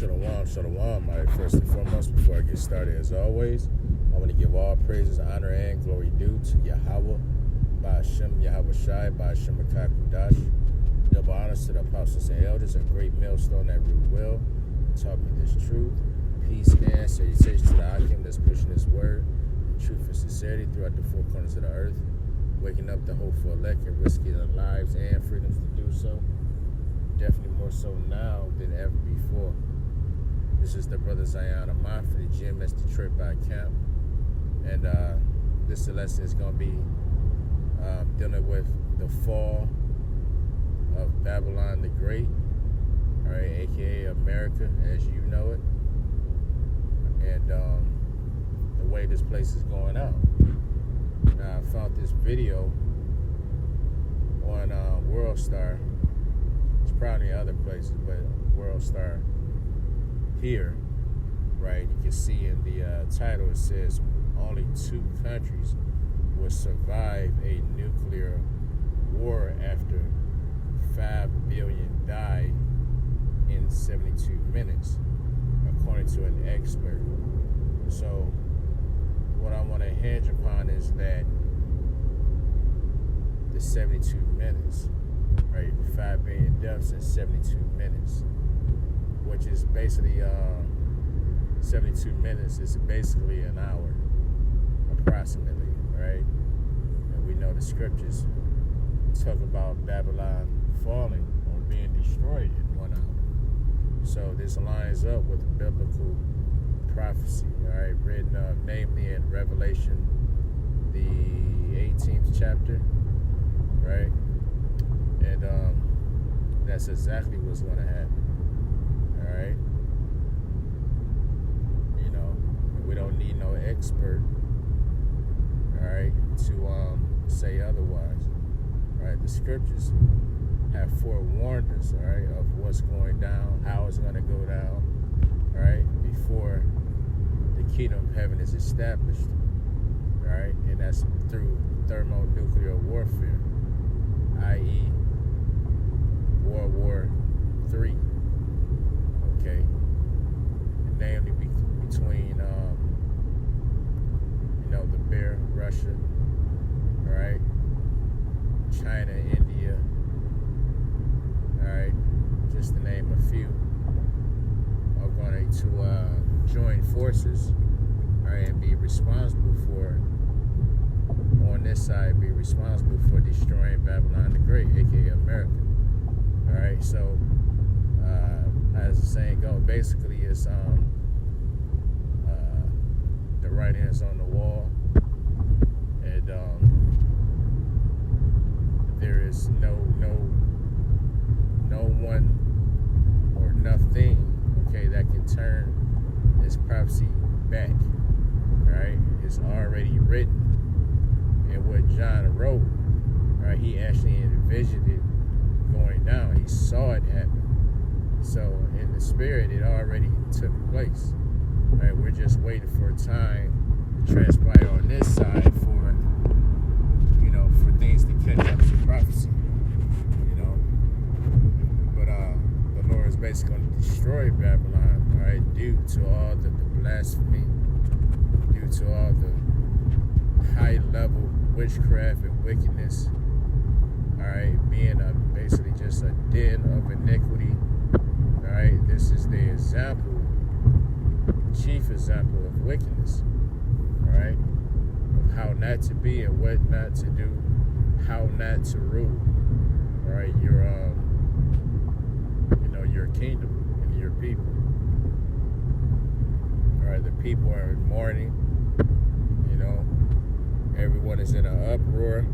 Shalom. First and foremost, before I get started, as always, I want to give all praises, honor, and glory due to Yahweh, Ba'ashem Yahweh Shai, Ba'ashem Akakudash. Double honors to the apostles and elders, a great millstone that ruled well and taught me this truth. Peace and salutation to the Akim that's pushing this word in truth and sincerity throughout the four corners of the earth, waking up the hopeful elect and risking their lives and freedoms to do so. Definitely more so now than ever before. This is the brother Zion Amon for the GMS Detroit by Camp. And this lesson is going to be dealing with the fall of Babylon the Great, all right, aka America as you know it, and the way this place is going out. Now, I found this video on WorldStar. It's probably other places, but WorldStar here, right? You can see in the title it says only 2 countries will survive a nuclear war after 5 billion die in 72 minutes, according to an expert. So what I want to hinge upon is that the 72 minutes, right? 5 billion deaths in 72 minutes, which is basically 72 minutes is basically an hour, approximately, right? And we know the scriptures talk about Babylon falling or being destroyed in 1 hour. So this lines up with biblical prophecy, all right, written namely in Revelation, the 18th chapter, right? And that's exactly what's going to happen. All right, you know, we don't need no expert, all right, to say otherwise. All right, the scriptures have forewarned us, all right, of what's going down, how it's going to go down, all right, before the kingdom of heaven is established, all right, and that's through thermonuclear warfare, i.e. World War III. Okay, and namely between the bear, Russia, all right, China, India, all right, just to name a few, are going to join forces, all right, and be responsible for, on this side, be responsible for destroying Babylon the Great, aka America. All right, so as the saying goes, basically it's the right hand's on the wall, and there is no one or nothing, okay, that can turn this prophecy back. All right, it's already written, and what John wrote, all right, he actually envisioned it going down. He saw it happen. So in the spirit, it already took place. Right? We're just waiting for time to transpire on this side for things to catch up to prophecy. But the Lord is basically going to destroy Babylon, all right, due to all the blasphemy, due to all the high level witchcraft and wickedness. All right, being basically just a den of iniquity. All right, this is the example, the chief example of wickedness. All right, of how not to be and what not to do, how not to rule. All right, your kingdom and your people. All right, the people are in mourning. Everyone is in an uproar.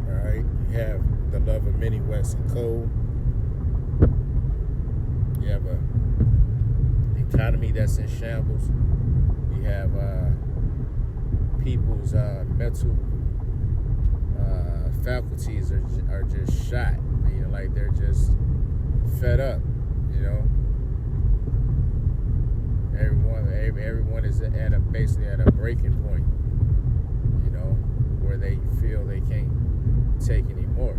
All right, you have the love of many wets and cold. You have a economy that's in shambles. You have people's mental faculties are just shot. Like they're just fed up. Everyone is basically at a breaking point. Where they feel they can't take anymore.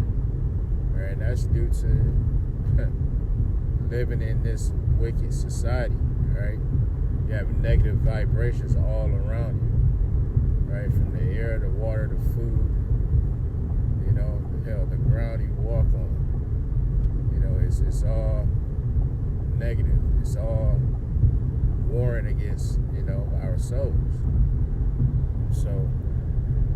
And that's due to living in this wicked society, right? You have negative vibrations all around you, right? From the air, the water, the food, you know, hell, the ground you walk on. You know, it's all negative. It's all warring against, you know, our souls. So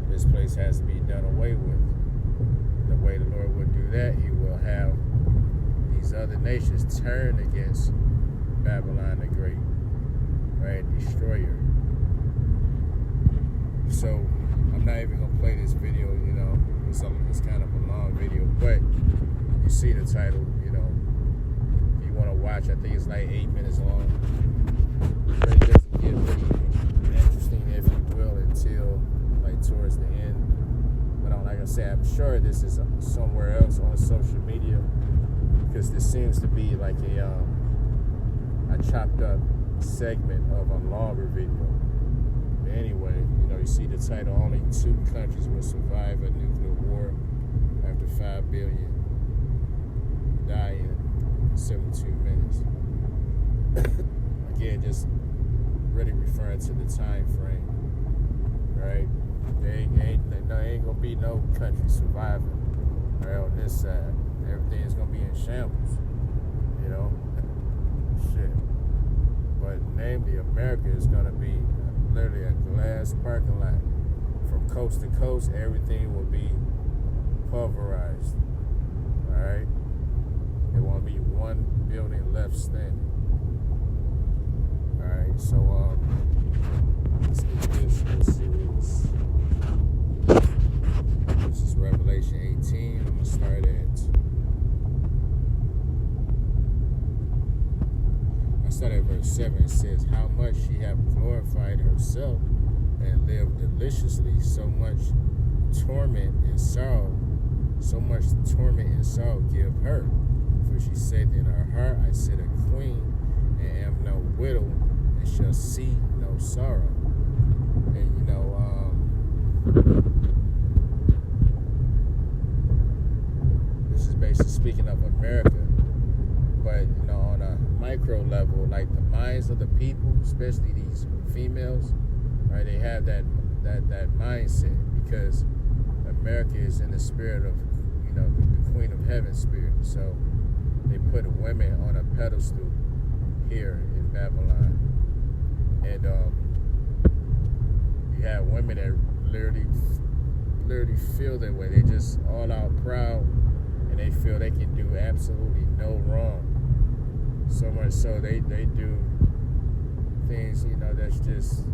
this place has to be done away with. And the way the Lord will do that, He will have these other nations turn against Babylon the Great, right? Destroyer. So I'm not even gonna play this video, you know. It's kind of a long video, but you see the title, you know. If you want to watch, I think it's like 8 minutes long. It doesn't get really interesting, if you will, until like towards the end. But like I said, I'm sure this is somewhere else on social media, because this seems to be like a chopped up segment of a longer video. But anyway, you know, you see the title, only 2 countries will survive a nuclear war after 5 billion die in 72 minutes. Again, just really referring to the time frame, right? There ain't gonna be no country surviving, right, on this side. Everything's gonna be in shambles, you know. Shit. But namely, America is gonna be literally a glass parking lot. From coast to coast, everything will be pulverized. Alright? There won't be one building left standing. Alright, so let's get this. Let's see this. This is Revelation 18. I'm gonna start at verse 7. It says, how much she hath glorified herself and lived deliciously, so much torment and sorrow give her. For she said in her heart, I sit a queen, and am no widow, and shall see no sorrow. And you know, this is basically speaking of America. But you know, on a micro level, like the minds of the people, especially these females, right? They have that mindset, because America is in the spirit of, you know, the Queen of Heaven spirit. So they put women on a pedestal here in Babylon, and you have women that literally feel that way. They just all out proud, and they feel they can do absolutely no wrong. So much so they do things, you know, that's just,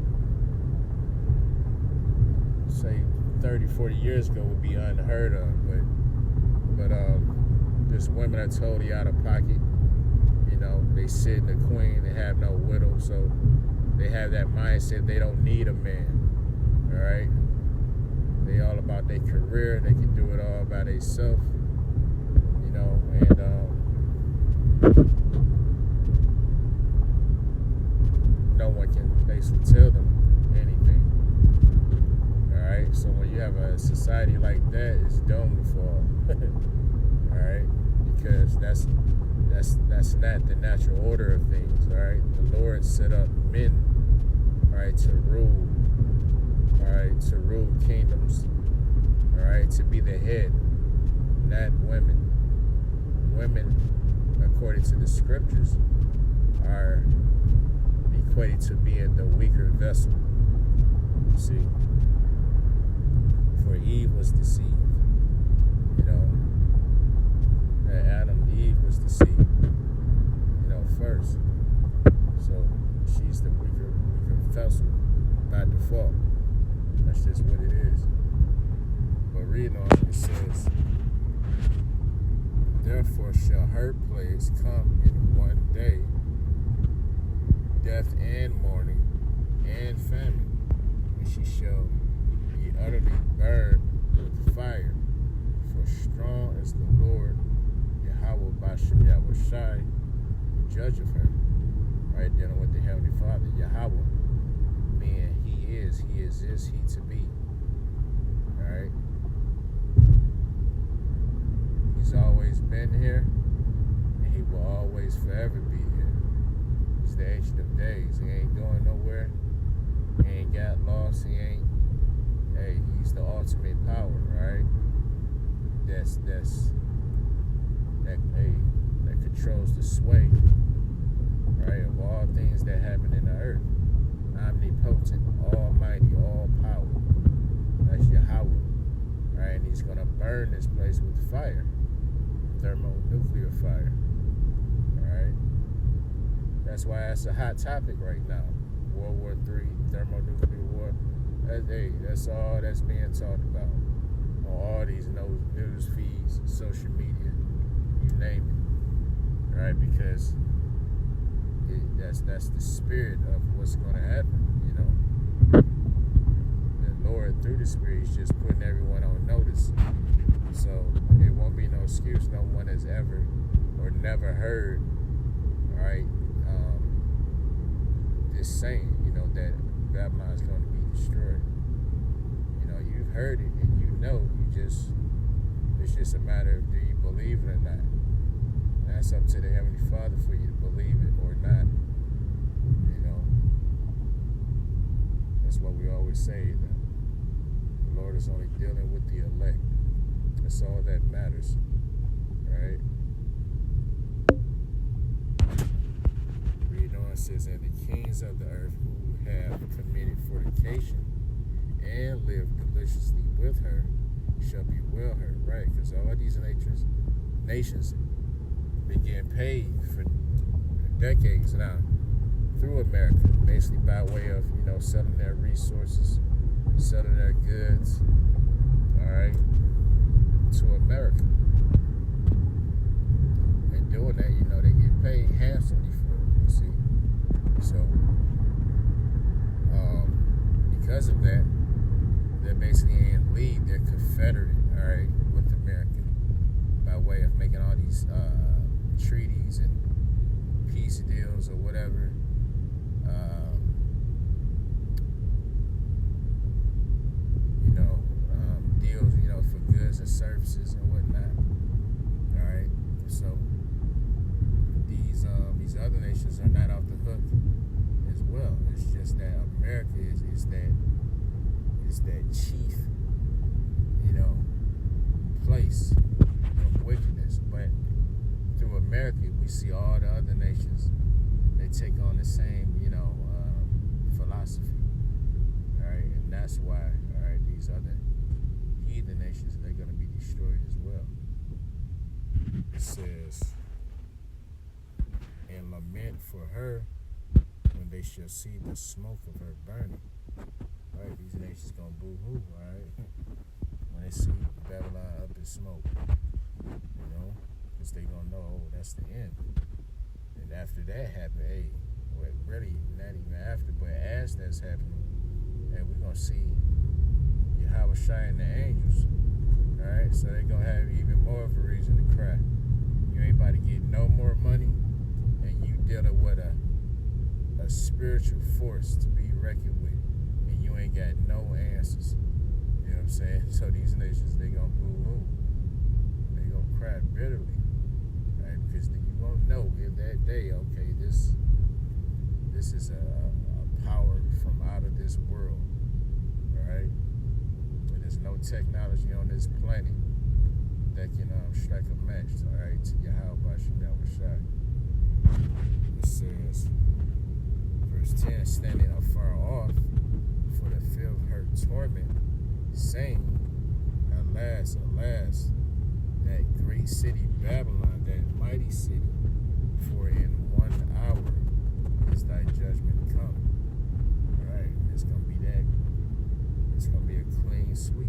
say 30, 40 years ago would be unheard of. But there's women are totally out of pocket. You know, they sit in the queen, they have no widow, so they have that mindset they don't need a man. Alright? They all about their career, they can do it all by themselves. You know, and no one can basically tell them anything. Alright, so when you have a society like that, it's doomed to fall. Alright, because that's not the natural order of things. Alright, the Lord set up men, alright, to rule, alright, to rule kingdoms, alright, to be the head, not women. Women, according to the scriptures, are equated to being the weaker vessel. See, for Eve was deceived. You know, Adam and Eve was deceived. You know, first. So she's the weaker vessel by default. That's just what it is. But reading on, it says, therefore shall her plagues come in one day, death and mourning and famine, and she shall be utterly burned with fire. For strong is the Lord, Yahweh Bashem Yahushai, the judge of her. Right, dealing with the Heavenly Father, Yahweh, meaning He is He to be. Alright? He's always been here, and He will always always forever be here. He's the Ancient of Days. He ain't going nowhere. He ain't got lost. He's the ultimate power, right? That controls the sway, right, of all things that happen in the earth. Omnipotent, almighty, all power. That's Yahweh, right? And he's gonna burn this place with fire, thermonuclear fire, all right? That's why that's a hot topic right now. World War III, thermonuclear war. That's all that's being talked about on all these news feeds, social media, you name it, right? Because that's the spirit of what's going to happen, The Lord, through the Spirit, is just putting everyone on notice. So it won't be no excuse. No one has ever or never heard, all right, this saying, that Babylon is going to be destroyed. You've heard it, and it's just a matter of, do you believe it or not? And that's up to the Heavenly Father for you to believe it or not. That's what we always say, that the Lord is only dealing with the elect. That's all that matters, right? Read on, it says, and the kings of the earth who have committed fornication and live deliciously with her shall be well heard, right? Because all of these nations been getting paid for decades now through America, basically by way of, selling their resources, selling their goods, all right, to America. And doing that, they get paid handsomely for it, you see. So, because of that, they're basically in league, they're confederate, all right, with America by way of making all these treaties and peace deals or whatever. Deals, for goods and services and whatnot. All right, so these other nations are not off the hook as well. It's just that America is that chief, place of wickedness. But through America, we see all the other nations, they take on the same, philosophy. All right, and that's why, all right, these other heathen nations, they're going to be destroyed as well. It says, and lament for her when they shall see the smoke of her burning. All right, these nations going to boo-hoo, all right, when they see Babylon up in smoke, because they going to know, that's the end. And after that happened, really not even after, but as that's happening, we're going to see Yahweh Shai and the angels. All right, so they're going to have even more of a reason to cry. You ain't about to get no more money, and you dealing with a spiritual force to be reckoned with, and you ain't got no answers. You know what I'm saying? So these nations, they going to boo-hoo. They going to cry bitterly, right? Because you won't know in that day, okay, this is a power from out of this world, all right? But there's no technology on this planet that can strike a match, all right, to Yahweh Shai. It says, verse 10, standing afar off for the fear of her torment, saying, alas, alas, that great city Babylon, that mighty city, for in 1 hour is thy judgment come. All right, it's gonna be a clean sweep.